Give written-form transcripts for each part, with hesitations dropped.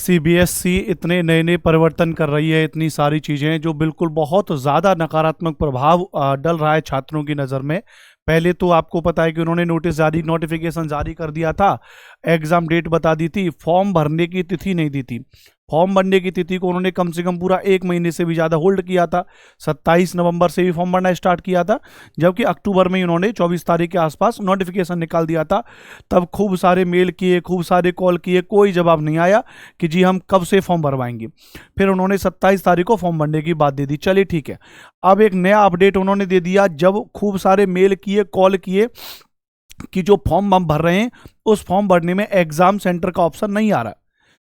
CBSE इतने नए नए परिवर्तन कर रही है, इतनी सारी चीज़ें जो बिल्कुल बहुत ज़्यादा नकारात्मक प्रभाव डल रहा है छात्रों की नज़र में। पहले तो आपको पता है कि उन्होंने नोटिफिकेशन जारी कर दिया था, एग्ज़ाम डेट बता दी थी, फॉर्म भरने की तिथि नहीं दी थी। फॉर्म भरने की तिथि को उन्होंने कम से कम पूरा 1 महीने से भी ज़्यादा होल्ड किया था। 27 नवंबर से भी फॉर्म भरना स्टार्ट किया था, जबकि अक्टूबर में उन्होंने 24 तारीख के आसपास नोटिफिकेशन निकाल दिया था। तब खूब सारे मेल किए, खूब सारे कॉल किए, कोई जवाब नहीं आया कि जी हम कब से फॉर्म भरवाएंगे। फिर उन्होंने 27 तारीख को फॉर्म भरने की बात दे दी, चलिए ठीक है। अब एक नया अपडेट उन्होंने दे दिया, जब खूब सारे मेल किए, कॉल किए कि जो फॉर्म हम भर रहे हैं उस फॉर्म भरने में एग्जाम सेंटर का ऑप्शन नहीं आ रहा।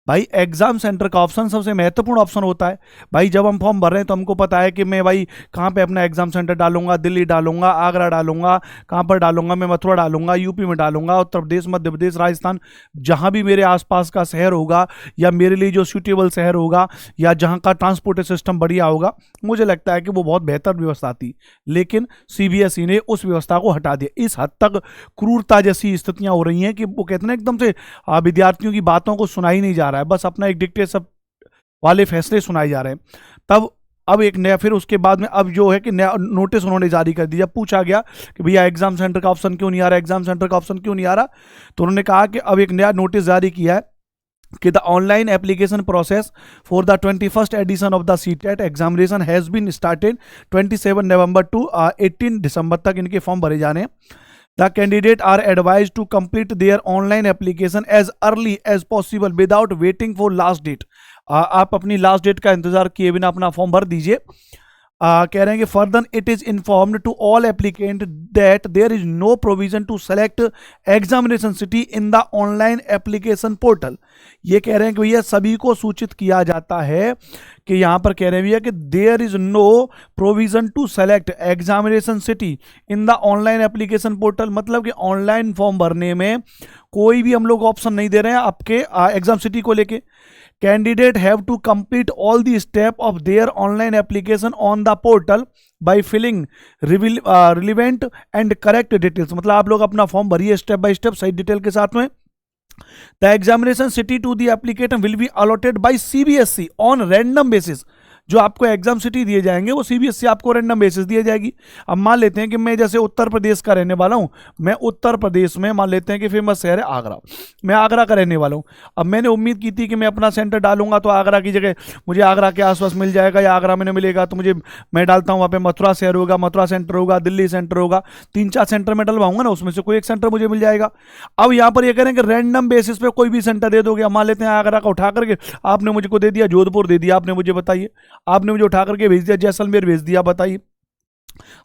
भाई एग्जाम सेंटर का ऑप्शन सबसे महत्वपूर्ण ऑप्शन होता है। भाई जब हम फॉर्म भर रहे हैं तो हमको पता है कि मैं भाई कहाँ पे अपना एग्जाम सेंटर डालूंगा, दिल्ली डालूंगा, आगरा डालूंगा, कहाँ पर डालूंगा, मैं मथुरा डालूंगा, यूपी में डालूंगा, उत्तर प्रदेश, मध्य प्रदेश, राजस्थान, जहाँ भी मेरे आसपास का शहर होगा या मेरे लिए जो सूटेबल शहर होगा या जहाँ का ट्रांसपोर्ट सिस्टम बढ़िया होगा, मुझे लगता है कि वो बहुत बेहतर व्यवस्था थी। लेकिन सीबीएसई ने उस व्यवस्था को हटा दिया। इस हद तक क्रूरता जैसी स्थितियाँ हो रही हैं कि वो कहते हैं एकदम से विद्यार्थियों की बातों को सुना ही नहीं जा रहा है, बस अपना एक डिक्टेशन वाले फैसले सुनाए जा रहे हैं। तब अब एक नया, फिर उसके बाद में अब जो है कि नया नोटिस उन्होंने जारी कर दिया। पूछा गया कि भैया एग्जाम सेंटर का ऑप्शन क्यों नहीं आ रहा, एग्जाम सेंटर का ऑप्शन क्यों नहीं आ रहा, तो उन्होंने कहा कि अब एक नया नोटिस जारी किया है कि the online application process for the 21st edition of the CTET examination has been started 27 November to 18 December तक इनके फॉर्म भरे जाने हैं। The candidate are advised to complete their online application as early as possible without waiting for last date। आप अपनी last date का इंतजार किए बिना अपना फॉर्म भर दीजिए। कह रहे हैं कि further it is informed to all applicant that there is no provision to select examination city in the online application portal. ये कह रहे हैं कि भैया सभी को सूचित किया जाता है कि यहाँ पर कह रहे हैं भैया कि there is no provision to select examination city in the online application portal. मतलब कि ऑनलाइन फॉर्म भरने में कोई भी हम लोग ऑप्शन नहीं दे रहे हैं आपके एग्जाम सिटी को लेके। Candidate have to complete all the step of their online application on the portal by filling relevant and correct details। मतलब आप लोग अपना फॉर्म भरिए स्टेप बाय स्टेप सही डिटेल के साथ में। The examination city to the applicant will be allotted by CBSE on random basis। जो आपको एग्जाम सिटी दिए जाएंगे वो सीबीएसई आपको रैंडम बेसिस दिए जाएगी। अब मान लेते हैं कि मैं जैसे उत्तर प्रदेश का रहने वाला हूँ, मैं उत्तर प्रदेश में मान लेते हैं कि फेमस शहर है आगरा, मैं आगरा का रहने वाला हूँ। अब मैंने उम्मीद की थी कि मैं अपना सेंटर डालूंगा तो आगरा की जगह मुझे आगरा के आसपास मिल जाएगा या आगरा में नहीं मिलेगा तो मुझे मैं डालता हूँ वहाँ पे मथुरा शहर होगा, मथुरा सेंटर होगा, दिल्ली सेंटर होगा, 3-4 सेंटर में डलवाऊंगा ना, उसमें से कोई एक सेंटर मुझे मिल जाएगा। अब यहाँ पर ये कह रहे हैं कि रैंडम बेसिस पे कोई भी सेंटर दे दोगे। मान लेते हैं आगरा का उठा करके आपने मुझको दे दिया, जोधपुर दे दिया आपने मुझे, बताइए आपने मुझे उठा के भेज दिया जैसलमेर भेज दिया, बताइए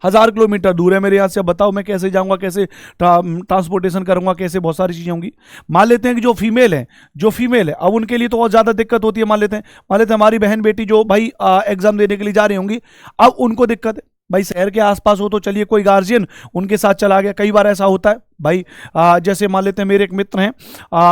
1000 किलोमीटर दूर है मेरे यहाँ से, बताओ मैं कैसे जाऊंगा, कैसे ट्रांसपोर्टेशन करूंगा, कैसे, बहुत सारी चीजें होंगी। मान लेते हैं कि जो फीमेल है अब उनके लिए तो बहुत ज्यादा दिक्कत होती है। मान लेते हैं हमारी बहन बेटी जो भाई एग्जाम देने के लिए जा रही होंगी, अब उनको दिक्कत है। भाई शहर के आसपास हो तो चलिए कोई गार्जियन उनके साथ चला गया, कई बार ऐसा होता है भाई। जैसे मान लेते हैं मेरे एक मित्र हैं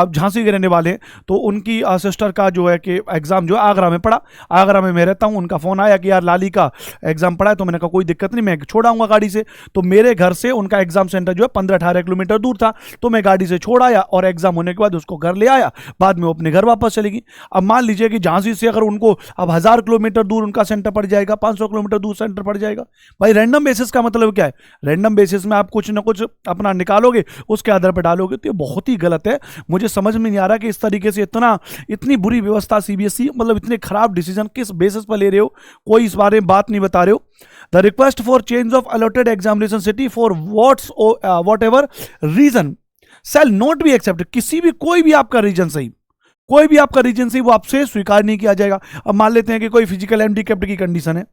झांसी के रहने वाले हैं, तो उनकी सिस्टर का जो है कि एग्ज़ाम जो है आगरा में पड़ा, आगरा में मैं रहता हूं, उनका फ़ोन आया कि यार लाली का एग्ज़ाम पड़ा है, तो मैंने कहा कोई दिक्कत नहीं, मैं छोड़ आऊँगा गाड़ी से। तो मेरे घर से उनका एग्ज़ाम सेंटर जो है 15-18 किलोमीटर दूर था, तो मैं गाड़ी से छोड़ आया और एग्ज़ाम होने के बाद उसको घर ले आया, बाद में वो अपने घर वापस चलेगी। अब मान लीजिए कि झांसी से अगर उनको अब 1000 किलोमीटर दूर उनका सेंटर पड़ जाएगा, 500 किलोमीटर दूर सेंटर पड़ जाएगा। भाई रैंडम बेसिस का मतलब क्या है? रैंडम बेसिस में आप कुछ ना कुछ अपना निकालोगे, उसके आधार पर डालोगे, तो ये बहुत ही गलत है। मुझे समझ में नहीं आ रहा कि इस तरीके से इतनी बुरी व्यवस्था सीबीएसई, मतलब इतने खराब डिसीजन किस बेसिस पर ले रहे हो, कोई इस बारे में बात नहीं बता रहे हो। The request for change of allotted examination city for whatever reason shall not be accepted. किसी भी कोई भी आपका रीजन सही, कोई भी आपका रीजन सही, वो आपसे स्वीकार नहीं किया जाएगा। अब मान लेते हैं कि कोई फिजिकल हैंडीकैप्ड की कंडीशन है,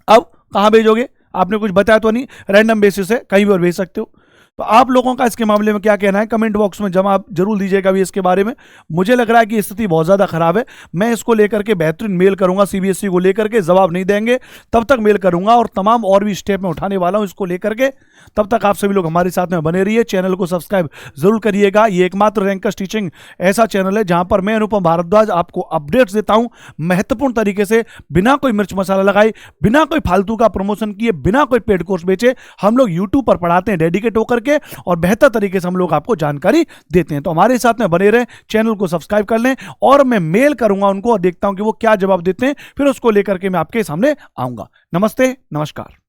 अब कहां भेजोगे? आपने कुछ बताया तो नहीं, रैंडम बेसिस है, कहीं पर भेज सकते हो। तो आप लोगों का इसके मामले में क्या कहना है कमेंट बॉक्स में जवाब जरूर दीजिएगा भी इसके बारे में। मुझे लग रहा है कि स्थिति बहुत ज़्यादा खराब है। मैं इसको लेकर के बेहतरीन मेल करूंगा सीबीएसई को लेकर के, जवाब नहीं देंगे तब तक मेल करूंगा और तमाम और भी स्टेप में उठाने वाला हूं इसको लेकर के। तब तक आप सभी लोग हमारे साथ में बने रहिए, चैनल को सब्सक्राइब जरूर करिएगा। ये एकमात्र रैंकर्स टीचिंग ऐसा चैनल है जहां पर मैं अनुपम भारद्वाज आपको अपडेट्स देता हूं महत्वपूर्ण तरीके से, बिना कोई मिर्च मसाला लगाए, बिना कोई फालतू का प्रमोशन किए, बिना कोई पेड कोर्स बेचे। हम लोग यूट्यूब पर पढ़ाते हैं डेडिकेट होकर करके और बेहतर तरीके से हम लोग आपको जानकारी देते हैं। तो हमारे साथ में बने रहें, चैनल को सब्सक्राइब कर लें और मैं मेल करूंगा उनको और देखता हूं कि वो क्या जवाब देते हैं, फिर उसको लेकर के मैं आपके सामने आऊंगा। नमस्ते, नमस्कार।